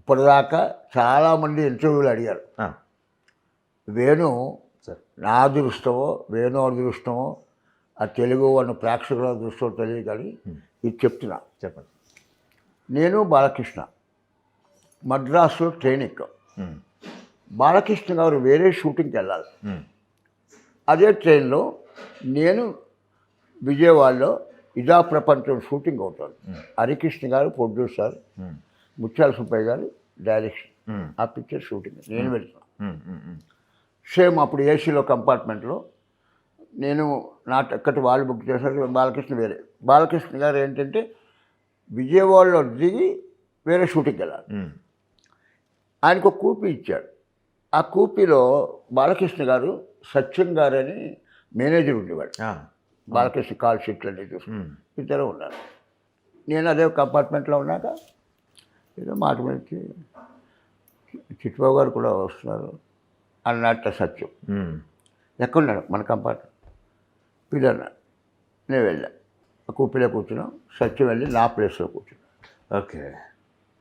ఇప్పటిదాకా చాలామంది ఇంటర్వ్యూలు అడిగారు. ఆ, వేణు సార్. నా అదృష్టమో వేణు అదృష్టమో ఆ తెలుగు అన్న ప్రేక్షకుల అదృష్టమో తెలియదు కానీ ఇది చెప్తున్నా. చెప్పండి. నేను బాలకృష్ణ మద్రాసులో ట్రైన్ ఎక్కాం. ఉమ్, బాలకృష్ణ గారు వేరే షూటింగ్కి వెళ్ళాలి. ఉమ్, అదే ట్రైన్లో నేను విజయవాడలో ఇదా ప్రపంచం షూటింగ్ అవుతాను. హరికృష్ణ గారు ప్రొడ్యూసర్, ఉమ్, ముత్యాల సుబ్బయ్య గారు డైరెక్షన్. ఉమ్, ఆ పిక్చర్ షూటింగ్ నేను వెళ్తున్నాను. ఉమ్, ఉమ్, ఉమ్, సేమ్ అప్పుడు ఏసీలో కంపార్ట్మెంట్లో నేను నా టికెట్ వాళ్ళు బుక్ చేశారు. బాలకృష్ణ వేరే. బాలకృష్ణ గారు ఏంటంటే విజయవాడలో దిగి వేరే షూటింగ్కి వెళ్ళాలి. ఉమ్, ఆయనకు ఒక కూపీ ఇచ్చాడు. ఆ కూపీలో బాలకృష్ణ గారు సత్యం గారు అని మేనేజర్ ఉండేవాడు. ఆ, బాలకృష్ణ కాల్ షీట్లు అన్నీ చూసి ఉమ్, ఇద్దరు ఉన్నారు. నేను అదే కంపార్ట్మెంట్లో ఉన్నాక ఏదో మాట మీద చిట్టుబాబు గారు కూడా వస్తున్నారు అన్నట్టు సత్యం ఉమ్, ఎక్కడున్నాడు మన కంపార్ట్మెంట్ పిల్లన్నాడు. నేను వెళ్ళా కూపీలో కూర్చున్నాం. సత్యం వెళ్ళి నా ప్లేస్లో కూర్చున్నాను. ఓకే.